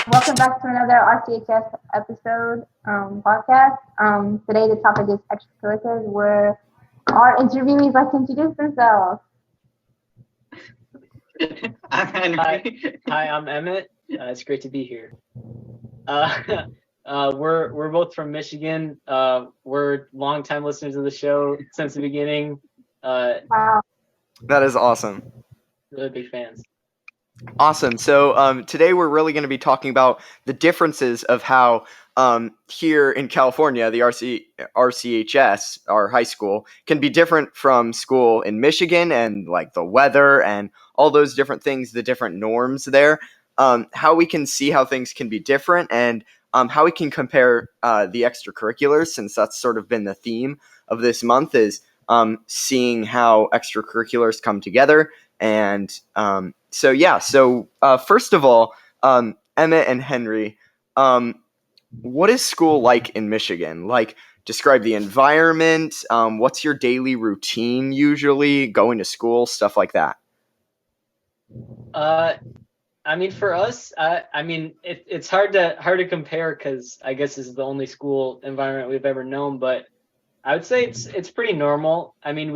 Welcome back to another RCHS episode podcast. Today the topic is extracurriculars, where our interviewees like to introduce themselves. I'm Henry. Hi, I'm Emmett. It's great to be here. Uh, we're both from Michigan. We're longtime listeners of the show since the beginning. Wow. That is awesome. Really big fans. Awesome. So today we're really going to be talking about the differences of how here in California, the RCHS, our high school, can be different from school in Michigan, and like the weather and all those different things, the different norms there, how we can see how things can be different, and how we can compare the extracurriculars, since that's sort of been the theme of this month, is seeing how extracurriculars come together. And so first of all, Emmett and Henry, what is school like in Michigan? Like, describe the environment. What's your daily routine usually? Going to school, stuff like that. I mean, for us, it's hard to compare because I guess this is the only school environment we've ever known. But I would say it's pretty normal. I mean,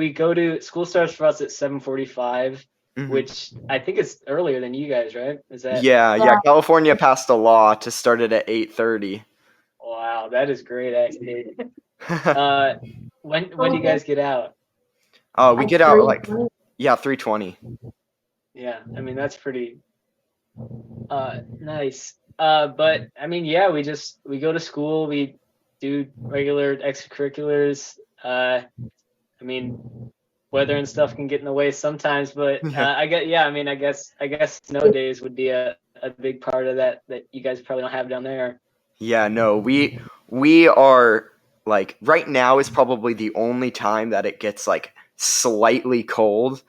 school starts for us at 7:45. Mm-hmm. Which I think is earlier than you guys, right? Is that? Yeah. California passed a law to start it at 8:30. Wow, that is great, actually. When do you guys get out? We get out 3:20. Yeah, I mean that's pretty nice. But I mean, yeah, we go to school, we do regular extracurriculars. I mean, weather and stuff can get in the way sometimes, but I guess snow days would be a big part of that you guys probably don't have down there. Yeah, no, we are, like, right now is probably the only time that it gets like slightly cold,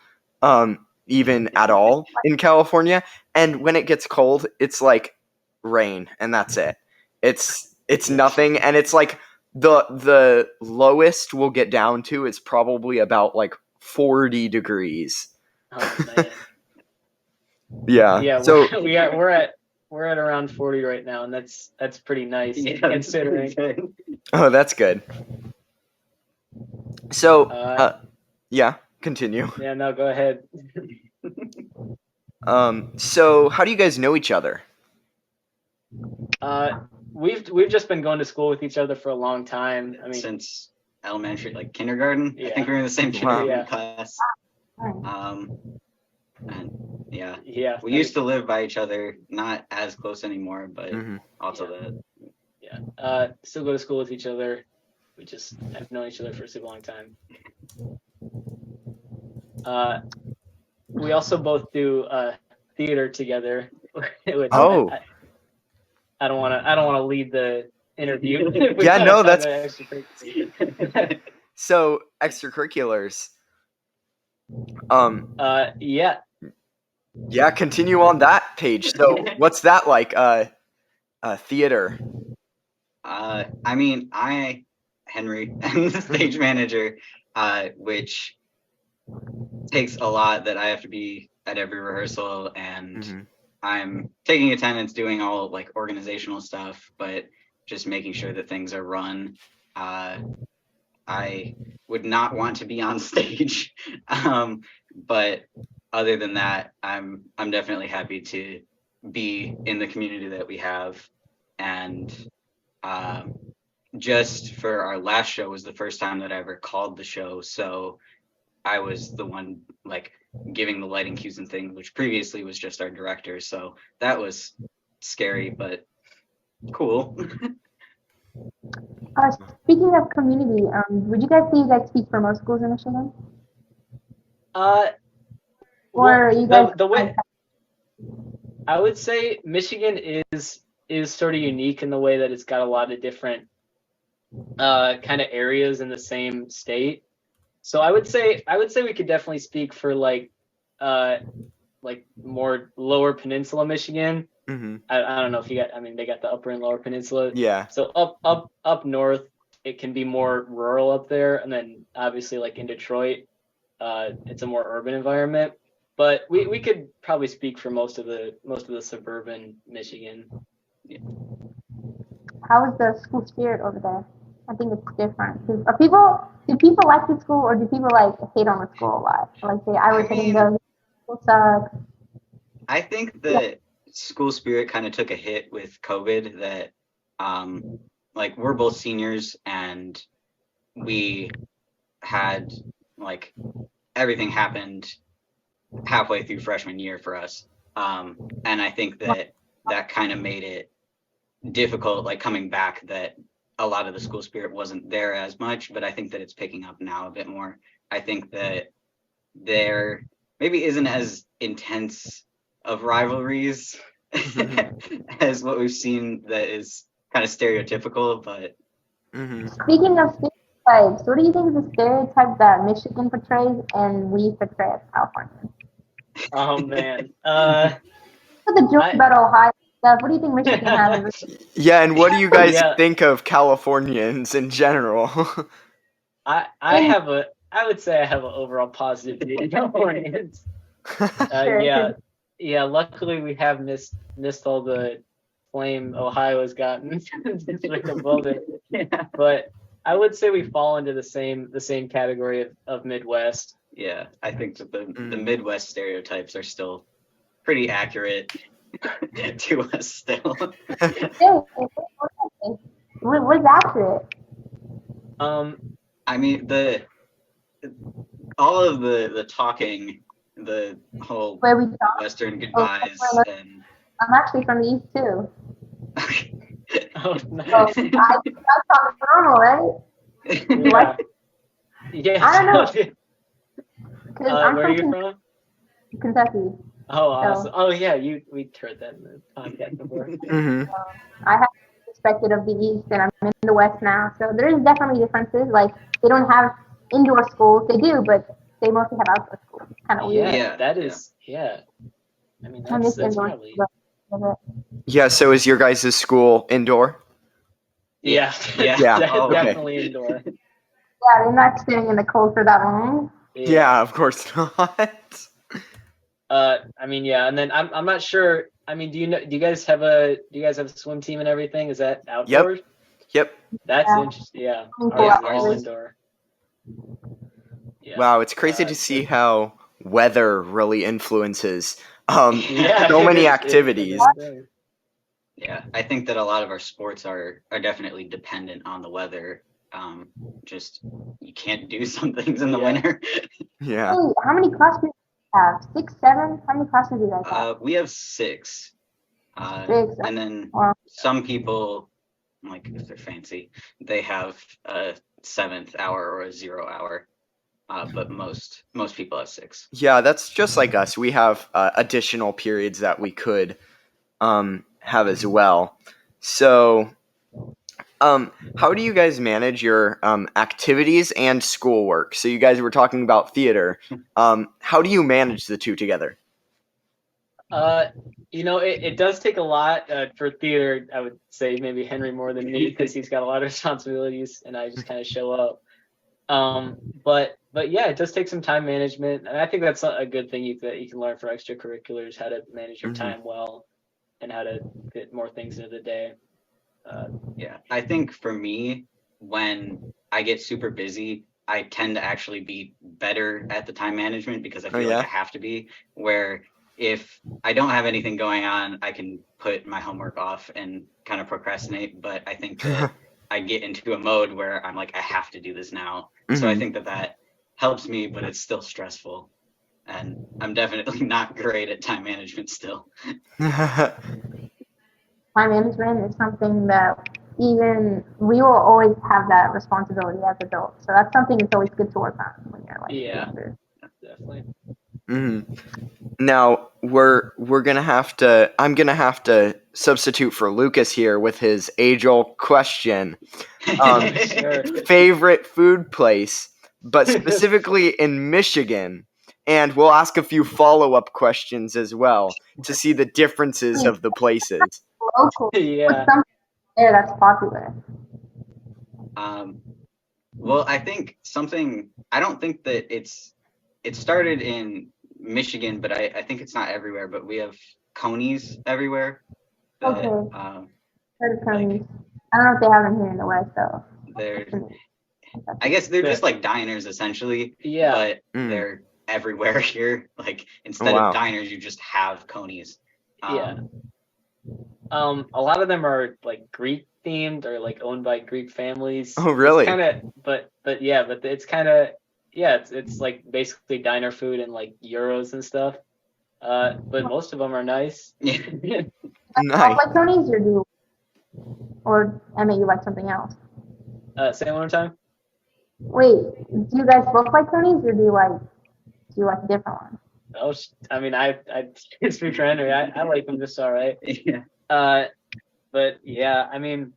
even at all in California. And when it gets cold, it's like rain, and that's it. It's nothing, and it's like the lowest we'll get down to is probably about like 40 degrees. Oh, man. Yeah. So we're at around 40 right now, and that's pretty nice considering. Oh, that's good. So yeah, continue. Yeah, no, go ahead. So how do you guys know each other? We've just been going to school with each other for a long time. I mean, Since elementary, like kindergarten. Yeah. I think we were in the same kindergarten class. And yeah, we used to live by each other, not as close anymore, but also that. Yeah. Still go to school with each other. We just have known each other for a super long time. We also both do theater together. Which I don't want to lead the interview. Yeah, no, that's so extracurriculars. Yeah, continue on that page. So what's that like? Theater. I mean, Henry, am the stage manager, which takes a lot that I have to be at every rehearsal, and I'm taking attendance, doing all like organizational stuff, but just making sure that things are run. I would not want to be on stage, but other than that, I'm definitely happy to be in the community that we have. And just for our last show was the first time that I ever called the show, so I was the one like giving the lighting cues and things, which previously was just our director. So that was scary, but cool. Speaking of community, would you guys say you guys speak for most schools in Michigan? Or you guys? The way I would say Michigan is sort of unique in the way that it's got a lot of different kind of areas in the same state. So I would say we could definitely speak for like more lower peninsula Michigan. I don't know if you got. I mean, they got the upper and lower peninsula. Yeah. So up north, it can be more rural up there, and then obviously like in Detroit, it's a more urban environment. But we could probably speak for most of the suburban Michigan. How is the school spirit over there? I think it's different. Do people like the school, or do people like hate on the school a lot? Like say, I I wish I didn't mean, go. School sucks. I think Yeah. that school spirit kind of took a hit with COVID. That, like, we're both seniors, and we had, like, everything happened halfway through freshman year for us. And I think that that kind of made it difficult, like coming back, that a lot of the school spirit wasn't there as much, but I think that it's picking up now a bit more. I think that there maybe isn't as intense of rivalries as what we've seen that is kind of stereotypical, but Hmm. Speaking of stereotypes, what do you think is the stereotype that Michigan portrays and we portray as California? Oh man. For the joke I about Ohio stuff, what do you think Michigan has? Yeah, and what do you guys yeah. think of Californians in general? I would say I have an overall positive view of Californians. Sure, Yeah. 'cause Yeah, luckily we have missed all the flame Ohio has gotten since we're above it. But I would say we fall into the same category of Midwest. yeah, I think that the Mm. Midwest stereotypes are still pretty accurate to us still. what's accurate? I mean, all of the talking, the whole Where we talk. Western goodbyes, and I'm actually from the East too. Oh, So nice. I talk normal, right? Yeah. Yeah. I don't know. so- 'Cause I'm where are you from from? Kentucky. Oh, awesome. Oh, yeah. We heard that in the podcast before. Hmm. I have perspective of the East, and I'm in the West now. So there is definitely differences. Like they don't have indoor schools. They do, but they mostly have outdoor schools. Kind of weird. Yeah, Yeah, that yeah. is. Yeah. I mean, I miss that's indoor probably. schools. Yeah, so is your guys' school indoor? Yeah. Yeah. Yeah, Oh, okay. Definitely indoor. Yeah, they're not staying in the cold for that long. Yeah, of course not. I mean, yeah, and then I'm not sure. I mean, do you guys have a swim team and everything? Is that outdoors? Yep. That's Yeah. interesting. Yeah. Swimming Ours pool is all outdoors. indoor. Yeah. Wow, it's crazy Uh, to see how weather really influences Yeah. so it many is- it activities. really does. Yeah, I think that a lot of our sports are definitely dependent on the weather. Just you can't do some things in the Yeah. winter. Yeah. Hey, how many classrooms do you have? 6, 7? How many classrooms do you guys have? We have 6, 6. and then Wow. some people, like if they're fancy, they have a 7th hour or a 0 hour. But most people have 6. Yeah, that's just like us. We have additional periods that we could have as well. So, how do you guys manage your activities and schoolwork? So you guys were talking about theater. How do you manage the two together? It does take a lot for theater. I would say maybe Henry more than me because he's got a lot of responsibilities, and I just kind of show up. But yeah, it does take some time management, and I think that's a good thing that you can learn for extracurriculars, how to manage your Mhm. time well, and how to fit more things into the day. Yeah, I think for me, when I get super busy, I tend to actually be better at the time management because I feel yeah? like I have to be. Where if I don't have anything going on, I can put my homework off and kind of procrastinate. But I think that I get into a mode where I'm like, I have to do this now. So I Mhm. think that helps me, but it's still stressful. And I'm definitely not great at time management still. Time management is something that even we will always have that responsibility as adults. So that's something that's always good to work on when you're like Yeah. younger. Definitely. Mhm. Now we're gonna have to. I'm gonna have to substitute for Lucas here with his age-old question. Sure. Favorite food place, but specifically in Michigan. And we'll ask a few follow-up questions as well to see the differences of the places. Local. Yeah. What's something there that's popular? Well, I think I don't think that it started in Michigan, but I think it's not everywhere, but we have conies everywhere. Okay. Heard of like Coney's. I don't know if they have them here in the West though. I guess they're just like diners essentially. Yeah. But they're everywhere here. Like instead of diners, you just have Coney's. Yeah. A lot of them are like Greek themed or like owned by Greek families. Oh, really? But it's kind of it's like basically diner food and like euros and stuff. But most of them are nice. Nice. Like Coney's or I mean, you like something else? Say it one more time. Wait, do you guys both like Coney's or do you like a different one? Oh, I mean, I speak for Henry. I like them just all right. Yeah. But yeah, I mean,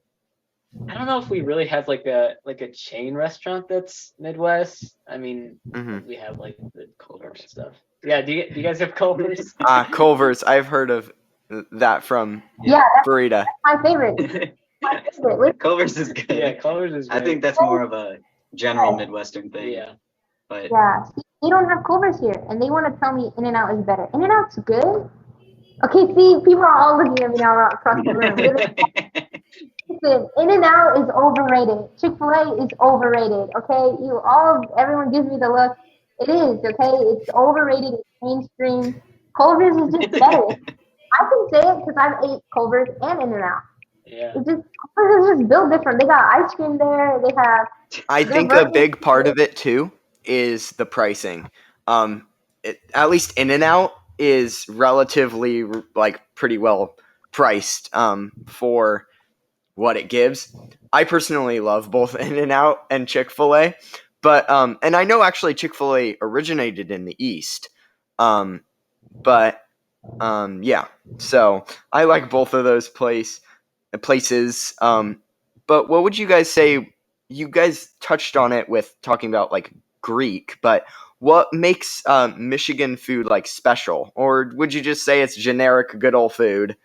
I don't know if we really have like a chain restaurant that's Midwest. I mean, we have like the Culver's and stuff. Yeah, do you guys have Culver's? Culver's. I've heard of that from Burrita. My favorite. Culver's is good. Yeah, Culver's is great. I think that's more of a general Midwestern thing. Yeah. But they don't have Culver's here, and they want to tell me In-N-Out is better. In-N-Out's good. Okay, see, people are all looking at me now across the room. Listen, In-N-Out is overrated. Chick-fil-A is overrated. Okay, everyone gives me the look. It is, okay? It's overrated. It's mainstream. Culver's is just better. I can say it because I've ate Culver's and In-N-Out. Yeah. Culver's is just built different. They got ice cream there. They have. I think a big part of it too is the pricing. At least In-N-Out is relatively like pretty well priced for what it gives. I personally love both In-N-Out and Chick-fil-A, but and I know actually Chick-fil-A originated in the East, but yeah. So I like both of those places. But what would you guys say? You guys touched on it with talking about like Greek, but what makes Michigan food like special? Or would you just say it's generic, good old food?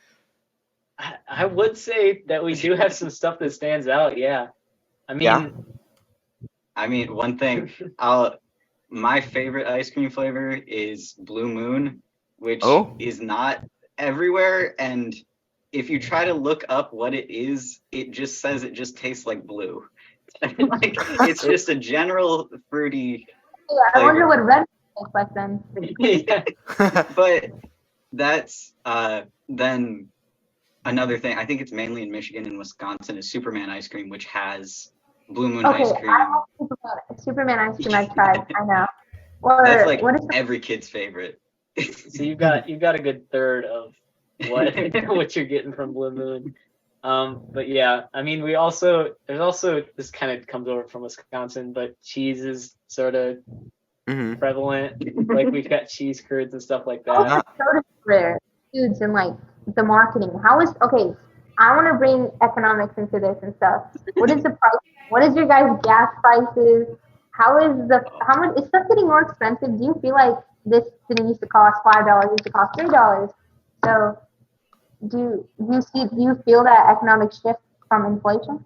I would say that we do have some stuff that stands out. Yeah. I mean, one thing. My favorite ice cream flavor is Blue Moon, which is not everywhere, and if you try to look up what it is, it just says it just tastes like blue. Like it's just a general fruity. Yeah, I wonder what red tastes like then. Yeah. But that's then another thing. I think it's mainly in Michigan and Wisconsin is Superman ice cream, which has Blue Moon ice cream. I like Superman ice cream. I've tried. I know. That's like every kid's favorite. So you've got a good third of what you're getting from Blue Moon. But yeah, I mean, there's also this kind of comes over from Wisconsin, but cheese is sort of prevalent. Like we've got cheese curds and stuff like that. So rare foods and like the marketing. I want to bring economics into this and stuff. What is the price? What is your guys' gas prices? How much is stuff getting more expensive? Do you feel like this didn't used to cost $5, used to cost $3? So do you feel that economic shift from inflation?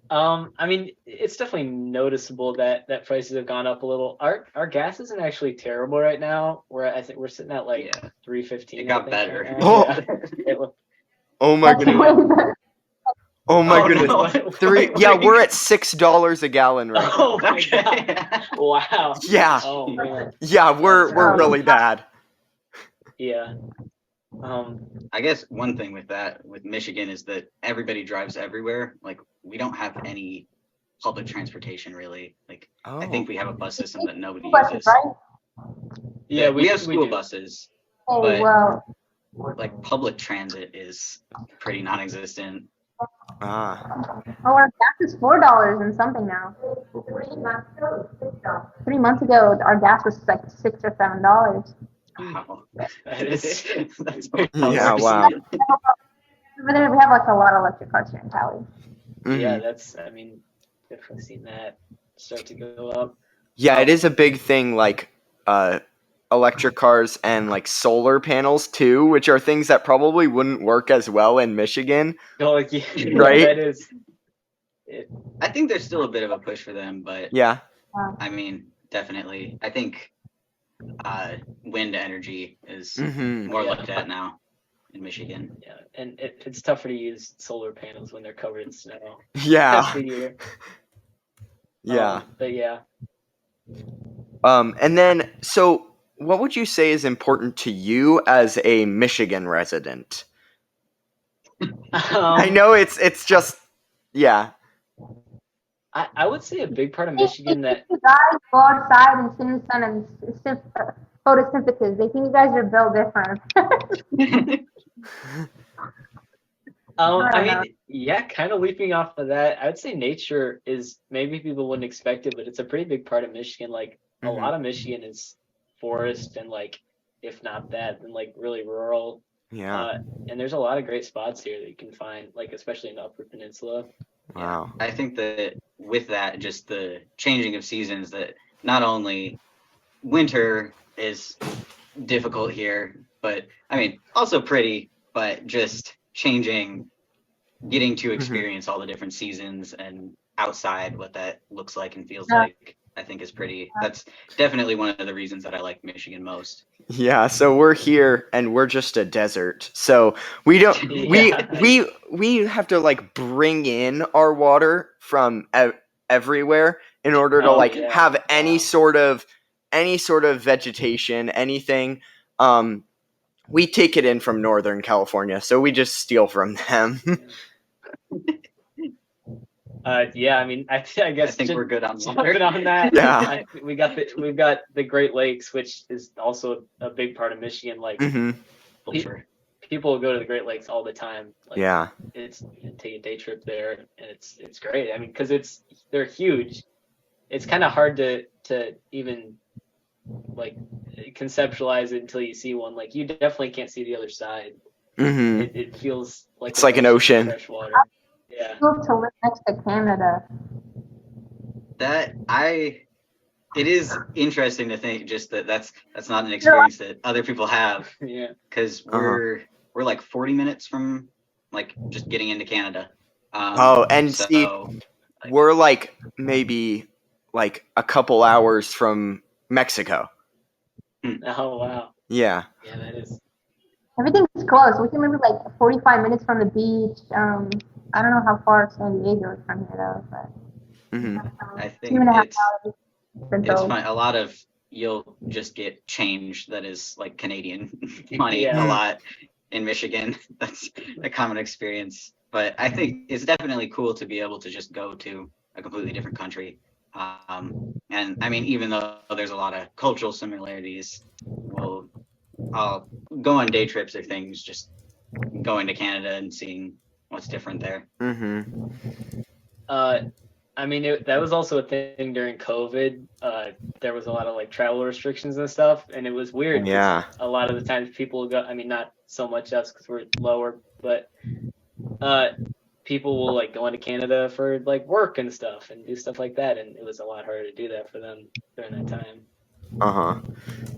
I mean, it's definitely noticeable that prices have gone up a little. Our gas isn't actually terrible right now. I think we're sitting at like $3.15. It got better. Right. Oh my goodness. Oh my goodness. No. We're at $6 a gallon right now. Oh my god. Wow. Yeah. Oh man. Yeah, we're really bad. Yeah. I guess one thing with Michigan is that everybody drives everywhere. Like we don't have any public transportation really. Like I think we have a bus system that nobody uses. Right? Yeah, we have school buses. Oh, but well. like public transit is pretty non-existent. Oh, our gas is $4 and something now. 3 months ago, our gas was like $6 or $7. Wow. That's Yeah, wow. Over there, we have like a lot of electric cars here in Cali. Yeah, definitely seen that start to go up. Yeah, it is a big thing, like electric cars and like solar panels too, which are things that probably wouldn't work as well in Michigan. Right? That is. I think there's still a bit of a push for them, but yeah. I mean, definitely. I think wind energy is more looked at now. in Michigan. Yeah, and it's tougher to use solar panels when they're covered in snow. Yeah. Half the year. Yeah. But yeah. And then, so what would you say is important to you as a Michigan resident? I know it's just, yeah. I would say a big part of Michigan that you guys go outside and sit in the sun and photosynthesis. They think you guys are built different. I mean, yeah, kind of leaping off of that, I would say nature is, maybe people wouldn't expect it, but it's a pretty big part of Michigan. Like a lot of Michigan is forest and like, if not that, then like really rural. Yeah. And there's a lot of great spots here that you can find, like especially in the Upper Peninsula. Wow. I think that with that, just the changing of seasons, that not only winter is difficult here, but I mean, also pretty, but just changing, getting to experience all the different seasons and outside what that looks like and feels like, I think is pretty, that's definitely one of the reasons that I like Michigan most. Yeah, so we're here and we're just a desert. So we don't we have to like bring in our water from everywhere in order to have any sort of vegetation, anything. We take it in from Northern California, so we just steal from them. Yeah, I mean, I guess I think we're good on that. Yeah. We've got the Great Lakes, which is also a big part of Michigan. Like, people will go to the Great Lakes all the time. Like, yeah. Take a day trip there, and it's great. I mean, because they're huge. It's kind of hard to even like conceptualize it until you see one. Like, you definitely can't see the other side. It feels like it's like an ocean. Fresh water. Yeah. To live next to Canada. It is interesting to think just that's not an experience that other people have. Yeah. Because we're like 40 minutes from like just getting into Canada. We're like maybe like a couple hours from Mexico. Oh wow. Yeah. Yeah, that is. Everything's close. We can maybe like 45 minutes from the beach. I don't know how far San Diego is from here though, but I think it's fun. A lot of you'll just get change that is like Canadian money a lot in Michigan. That's a common experience. But I think it's definitely cool to be able to just go to a completely different country. And I mean, even though there's a lot of cultural similarities, I'll go on day trips or things, just going to Canada and seeing what's different there. I mean, that was also a thing during COVID. There was a lot of like travel restrictions and stuff, and it was weird. Yeah. A lot of the times people go, I mean, not so much us because we're lower, but people will like go into Canada for like work and stuff and do stuff like that, and it was a lot harder to do that for them during that time.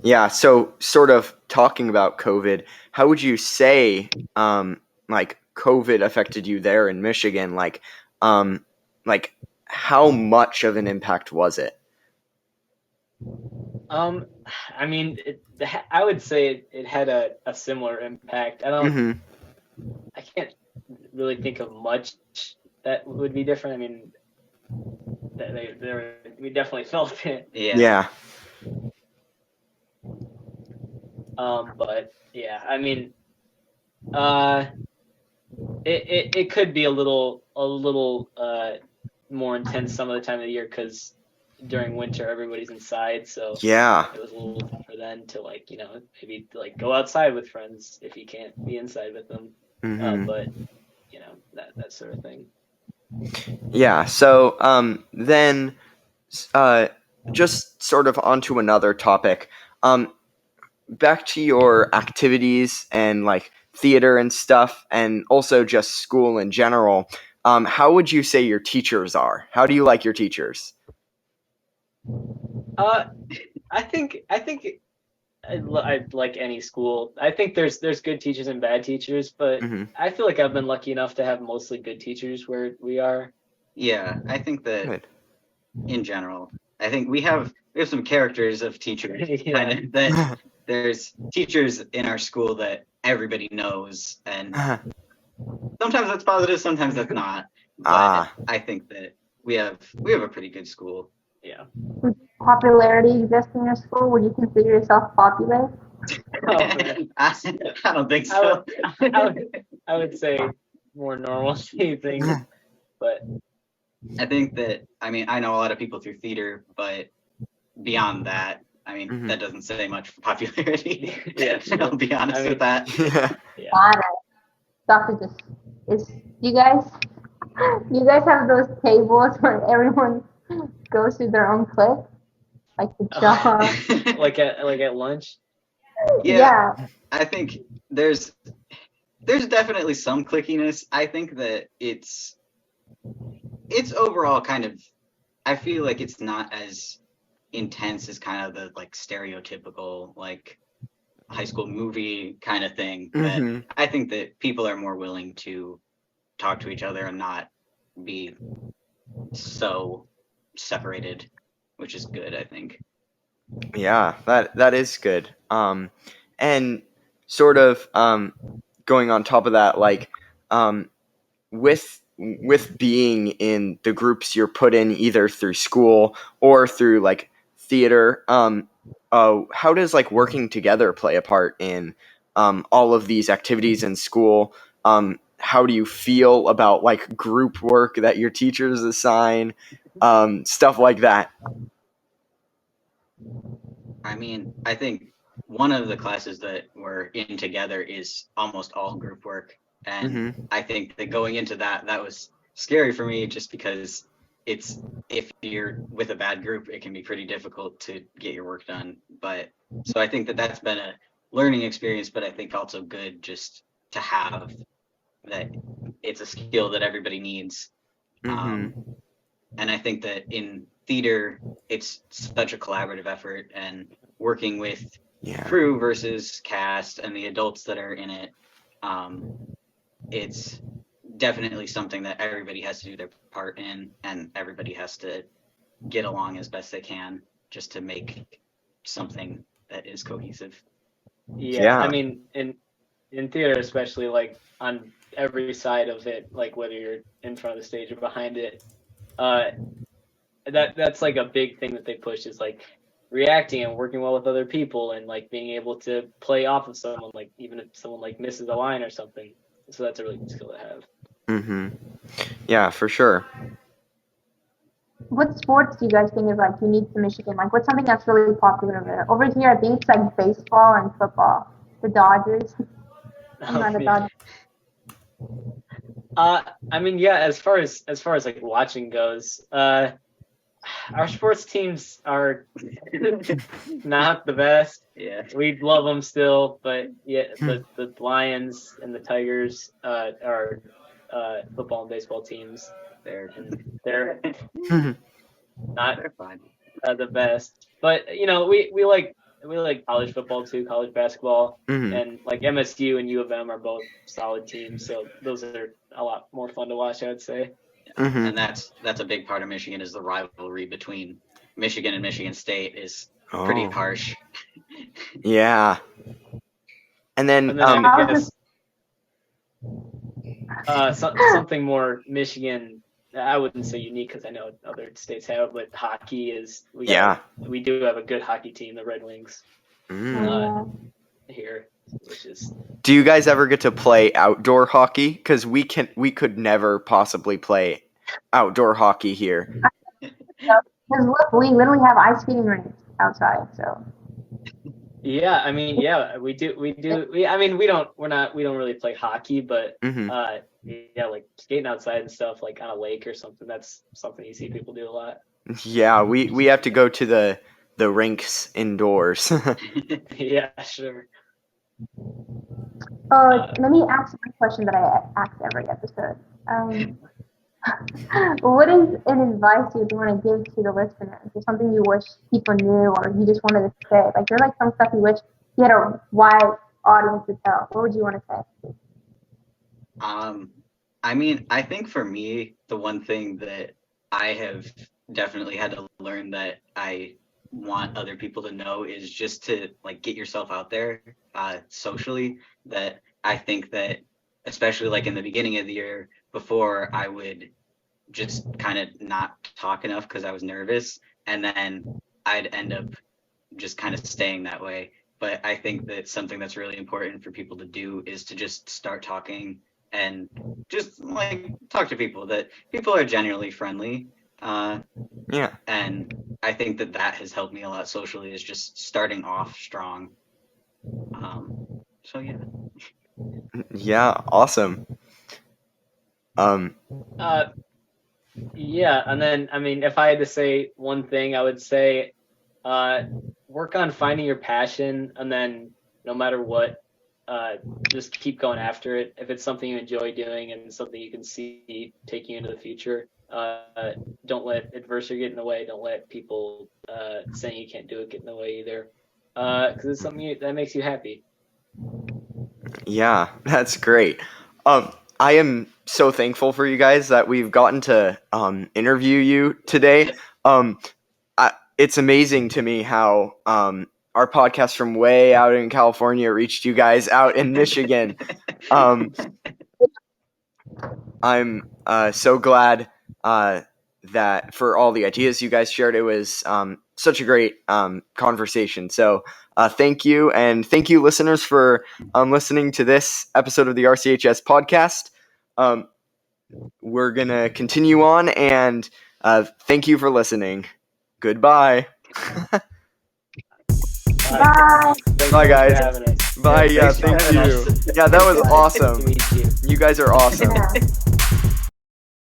Yeah, so sort of talking about COVID, how would you say like COVID affected you there in Michigan? Like how much of an impact was it? I mean, I would say it had a similar impact. I can't really think of much that would be different. I mean, we definitely felt it. Yeah. But yeah, I mean, it could be a little more intense some of the time of the year because during winter everybody's inside, so it was a little tougher then to like maybe like go outside with friends if you can't be inside with them. But that sort of thing. Yeah. So then just sort of onto another topic. Back to your activities and like theater and stuff, and also just school in general. How would you say your teachers are? How do you like your teachers? I think I like any school. I think there's good teachers and bad teachers, but I feel like I've been lucky enough to have mostly good teachers where we are. Yeah, I think that in general, I think we have some characters of teachers. Kind of that there's teachers in our school that everybody knows, and sometimes that's positive, sometimes that's not. But I think that we have a pretty good school. Yeah. Popularity exist in your school? Would you consider yourself popular? I don't think so. I would say more normalcy things, but I think that, I mean, I know a lot of people through theater, but beyond that, I mean, that doesn't say much for popularity. Yeah, I'll be honest with that. Yeah. Stuff is you guys have those tables where everyone goes through their own clique, like the job. like at lunch. Yeah, I think there's definitely some clickiness. I think that it's overall kind of, I feel like it's not as intense as kind of the like stereotypical like high school movie kind of thing. But I think that people are more willing to talk to each other and not be so separated, which is good, I think. Yeah, that is good. And sort of going on top of that, like with being in the groups you're put in either through school or through like theater, how does like working together play a part in all of these activities in school? How do you feel about like group work that your teachers assign, stuff like that? I mean, I think one of the classes that we're in together is almost all group work. And I think that going into that was scary for me just because if you're with a bad group, it can be pretty difficult to get your work done. But so I think that that's been a learning experience, but I think also good just to have that it's a skill that everybody needs. And I think that in theater, it's such a collaborative effort, and working with crew versus cast and the adults that are in it, it's definitely something that everybody has to do their part in, and everybody has to get along as best they can just to make something that is cohesive. Yeah. I mean, in theater especially, like on every side of it, like whether you're in front of the stage or behind it, that's like a big thing that they push is like reacting and working well with other people and like being able to play off of someone, like even if someone like misses a line or something. So that's a really good skill to have. Yeah, for sure. What sports do you guys think is like unique to Michigan? Like, what's something that's really popular there? Over here, I think it's like baseball and football. The Dodgers. I'm not a Dodger. I mean, yeah. As far as like watching goes, our sports teams are not the best. Yeah, we love them still, but yeah, the Lions and the Tigers are football and baseball teams. They're not the best, but you know we like college football too, college basketball, and like MSU and U of M are both solid teams, so those are a lot more fun to watch, I would say. And that's a big part of Michigan is the rivalry between Michigan and Michigan State is pretty harsh. Yeah. And then I guess something more Michigan, I wouldn't say unique because I know other states have, but hockey is we do have a good hockey team, the Red Wings, here, which is. Do you guys ever get to play outdoor hockey? Because we could never possibly play outdoor hockey here. Because look, we literally have ice skating rinks outside, so. Yeah, I mean, yeah, we do. I mean, we don't really play hockey, but yeah, like skating outside and stuff, like on a lake or something. That's something you see people do a lot. Yeah, we have to go to the rinks indoors. Yeah, sure. Let me ask my question that I ask every episode. What is an advice you would want to give to the listeners? Is something you wish people knew, or you just wanted to say? Like, there's like some stuff you wish you had a wide audience to tell. What would you want to say? I mean, I think for me, the one thing that I have definitely had to learn that I want other people to know is just to like get yourself out there socially. That I think that especially like in the beginning of the year before, I would just kind of not talk enough because I was nervous, and then I'd end up just kind of staying that way. But I think that something that's really important for people to do is to just start talking and just like talk to people. That people are genuinely friendly. Yeah. And I think that that has helped me a lot socially, is just starting off strong. So yeah. Yeah. Awesome. Yeah, and then I mean, if I had to say one thing, I would say work on finding your passion, and then no matter what, just keep going after it. If it's something you enjoy doing and something you can see taking you into the future, don't let adversity get in the way. Don't let people saying you can't do it get in the way either, because it's something that makes you happy. Yeah, that's great. I am so thankful for you guys that we've gotten to interview you today. It's amazing to me how our podcast from way out in California reached you guys out in Michigan. I'm so glad that for all the ideas you guys shared, it was such a great conversation. So thank you, and thank you, listeners, for listening to this episode of the RCHS podcast. We're going to continue on, and thank you for listening. Goodbye. Bye. Bye, guys. Thanks for having us. Bye. Yeah, Thanks for thank having you. us. Yeah, that was Nice awesome. to meet you. You guys are awesome. Yeah.